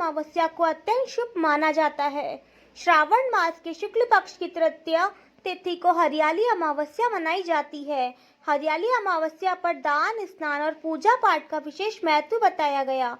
अमावस्या को अत्यंत शुभ माना जाता है। श्रावण मास के शुक्ल पक्ष की तृतीया तिथि को हरियाली अमावस्या मनाई जाती है। हरियाली अमावस्या पर दान, स्नान और पूजा पाठ का विशेष महत्व बताया गया।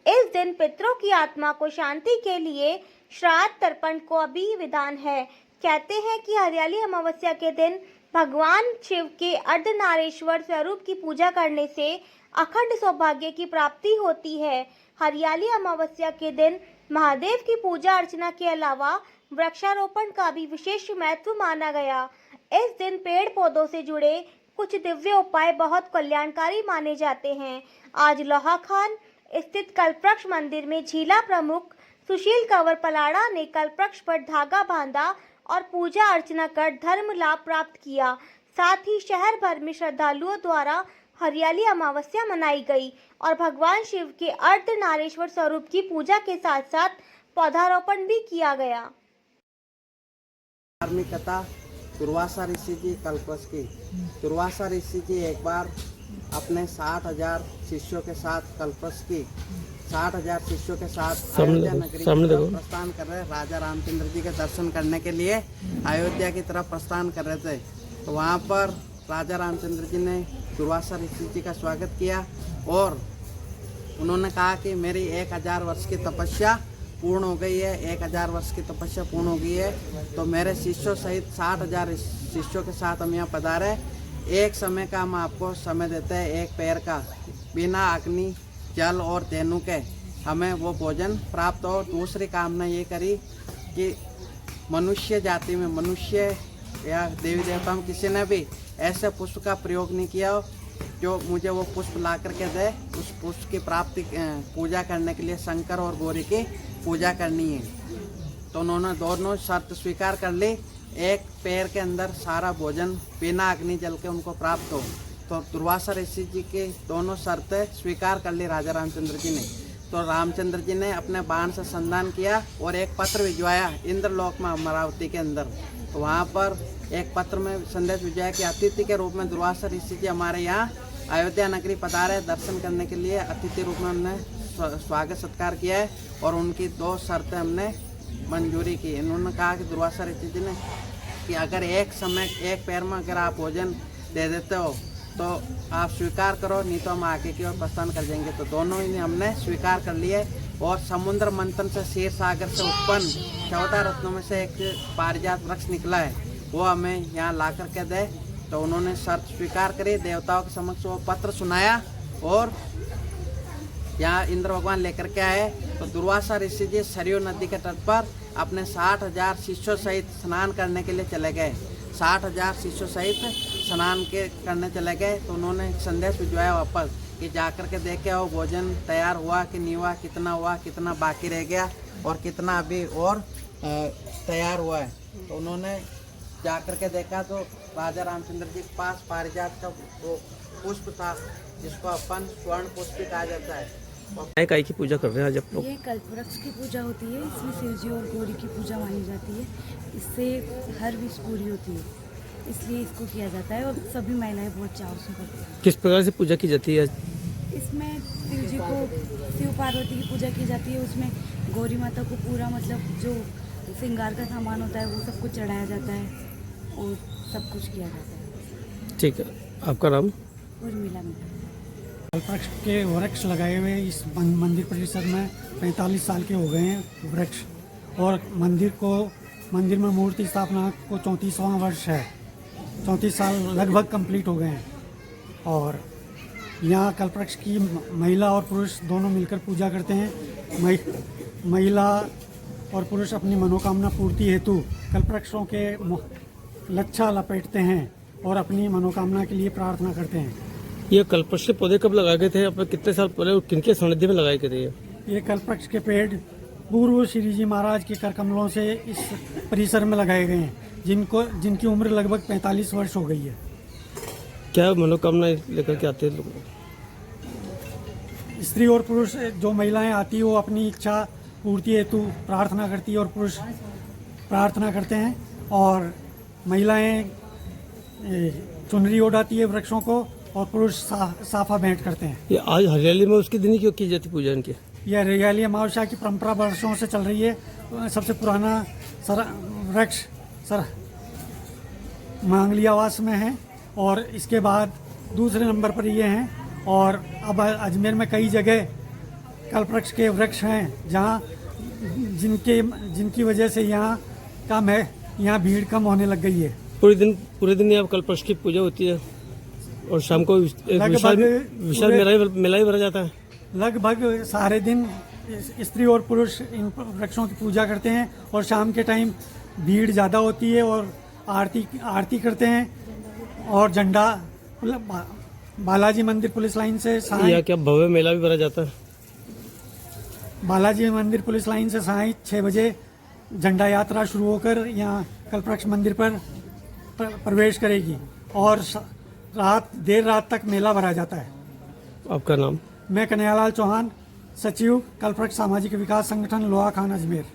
इस दिन पितरों की आत्मा को शांति के लिए श्राद्ध तर्पण को भी विधान है। कहते हैं कि हरियाली अमावस्या के दिन भगवान शिव के अर्धनारीश्वर स्वरूप की पूजा करने से अखंड सौभाग्य की प्राप्ति होती है। हरियाली अमावस्या के दिन महादेव की पूजा अर्चना के अलावा वृक्षारोपण का भी विशेष महत्व माना गया। इस दिन पेड़ पौधों से जुड़े कुछ दिव्य उपाय बहुत कल्याणकारी माने जाते हैं। आज लोहा खान स्थित कल्पवृक्ष मंदिर में झीला प्रमुख सुशील कंवर पलाड़ा ने कल्पवृक्ष पर धागा बांधा और पूजा अर्चना कर धर्म लाभ प्राप्त किया। साथ ही शहर भर में श्रद्धालुओं द्वारा हरियाली अमावस्या मनाई गई और भगवान शिव के अर्धनारीश्वर स्वरूप की पूजा के साथ साथ पौधारोपण भी किया गया। धार्मिक कथा दुर्वासा ऋषि जी कल्पवृक्ष की। दुर्वासा ऋषि जी एक बार अपने 60,000 शिष्यों के साथ कल्पवृक्ष की 60,000 शिष्यों के साथ अयोध्या नगरी की तरफ प्रस्थान कर रहे। राजा रामचंद्र जी के दर्शन करने के लिए अयोध्या की तरफ प्रस्थान कर रहे थे। तो वहाँ पर राजा रामचंद्र जी ने दुर्वासा ऋषि जी का स्वागत किया और उन्होंने कहा कि मेरी 1000 वर्ष की तपस्या पूर्ण हो गई है। 1000 वर्ष की तपस्या पूर्ण हो गई है, तो मेरे शिष्यों सहित 60,000 शिष्यों के साथ हम यहाँ पधारे। एक समय का हम आपको समय देते हैं, एक पैर का, बिना अग्नि जल और धेनु के हमें वो भोजन प्राप्त हो। दूसरी कामना ये करी कि मनुष्य जाति में, मनुष्य या देवी देवताओं में किसी ने भी ऐसे पुष्प का प्रयोग नहीं किया हो जो मुझे वो पुष्प ला करके दे। उस पुष्प की प्राप्ति पूजा करने के लिए शंकर और गौरी की पूजा करनी है। तो उन्होंने दोनों शर्त स्वीकार कर ली। एक पैर के अंदर सारा भोजन बिना अग्नि जल के उनको प्राप्त हो। तो दुर्वासा ऋषि जी की दोनों शर्तें स्वीकार कर ली राजा रामचंद्र जी ने। तो रामचंद्र जी ने अपने बाण से संधान किया और एक पत्र भिजवाया इंद्रलोक में अमरावती के अंदर। तो वहाँ पर एक पत्र में संदेश भिजवाया कि अतिथि के रूप में दुर्वासा ऋषि जी हमारे यहाँ अयोध्या नगरी पधारे। दर्शन करने के लिए अतिथि रूप में हमने स्वागत सत्कार किया है और उनकी 2 शर्तें हमने मंजूरी की। इन्होंने कहा कि दुर्वासा ऋषि जी ने कि अगर एक समय एक पैर में अगर आप भोजन दे देते हो तो आप स्वीकार करो, नहीं तो हम आगे की ओर प्रस्थान कर जाएंगे। तो दोनों ही हमने स्वीकार कर लिए और समुद्र मंथन से क्षीर सागर से उत्पन्न 14 रत्नों में से एक पारिजात वृक्ष निकला है, वो हमें यहाँ ला करके दे। तो उन्होंने शर्त स्वीकार करी, देवताओं के समक्ष वो पत्र सुनाया और यहाँ इंद्र भगवान लेकर के आए। तो दुर्वासा ऋषि जी सरयू नदी के तट पर अपने 60,000 शिष्यों सहित स्नान करने के लिए चले गए। 60,000 शिष्यों सहित स्नान करने चले गए। तो उन्होंने संदेश भिजवाया वापस कि जाकर के देखे हो भोजन तैयार हुआ कि नहीं हुआ, कितना बाकी रह गया और कितना अभी और तैयार हुआ है। तो उन्होंने जाकर के देखा तो राजा रामचंद्र जी के पास पारिजात का वो पुष्प था जिसको अपन स्वर्ण पुष्प कहा जाता है। काय की पूजा कर रहे हैं आज आप लोग? ये कल्पवृक्ष की पूजा होती है। इसमें शिव जी और गौरी की पूजा मानी जाती है। इससे हर विश पूरी होती है, इसलिए इसको किया जाता है और सभी महिलाएं बहुत चाव से करती हैं। किस प्रकार से पूजा की जाती है? इसमें शिव जी को, शिव पार्वती की पूजा की जाती है। उसमें गौरी माता को पूरा मतलब जो श्रृंगार का सामान होता है वो सब कुछ चढ़ाया जाता है और सब कुछ किया जाता है। ठीक है, आपका नाम? उर्मिला में कल्पवृक्ष के वृक्ष लगाए हुए इस मंदिर परिसर में 45 साल के हो गए हैं वृक्ष, और मंदिर में मूर्ति स्थापना को 34वां वर्ष है। 34 साल लगभग कंप्लीट हो गए हैं और यहाँ कल्पवृक्ष की महिला और पुरुष दोनों मिलकर पूजा करते हैं। महिला और पुरुष अपनी मनोकामना पूर्ति हेतु कल्पवृक्षों के लच्छा लपेटते हैं और अपनी मनोकामना के लिए प्रार्थना करते हैं। ये कल्पवृक्ष के पौधे कब लगाए गए थे? आप कितने साल पहले और किनके सानिध्य में लगाए गए थे? ये कल्पवृक्ष के पेड़ पूर्व श्री जी महाराज के कर कमलों से इस परिसर में लगाए गए हैं, जिनकी उम्र लगभग 45 वर्ष हो गई है। क्या मनोकामना लेकर के आते हैं लोग? स्त्री और पुरुष जो महिलाएं आती है वो अपनी इच्छा पूर्ति हेतु प्रार्थना करती है और पुरुष प्रार्थना करते हैं, और महिलाएं चुनरी ओढ़ाती है वृक्षों को और पुरुष साफा भेंट करते हैं। ये आज हरियाली में उसके दिन ही क्यों की जाती पूजा इनकी? यह हरियाली अमावस्या की परंपरा वर्षों से चल रही है। सबसे पुराना वृक्ष मांगलियावास में है और इसके बाद दूसरे नंबर पर ये हैं। और अब अजमेर में कई जगह कल्पवृक्ष के वृक्ष हैं जहाँ जिनकी वजह से यहाँ भीड़ कम होने लग गई है। पूरे दिन यहाँ कल्पवृक्ष की पूजा होती है और शाम को एक विशाल मेला ही भरा जाता है। लगभग सारे दिन स्त्री और पुरुष इन वृक्षों की पूजा करते हैं और शाम के टाइम भीड़ ज़्यादा होती है और आरती करते हैं और झंडा बालाजी मंदिर पुलिस लाइन से यहाँ क्या भव्य मेला भी भरा जाता है। बालाजी मंदिर पुलिस लाइन से साय 6 बजे झंडा यात्रा शुरू होकर यहाँ कल्पवृक्ष मंदिर पर प्रवेश करेगी और देर रात तक मेला भरा जाता है। आपका नाम? मैं कन्हैयालाल चौहान, सचिव कल्पवृक्ष सामाजिक विकास संगठन लोहा खान अजमेर।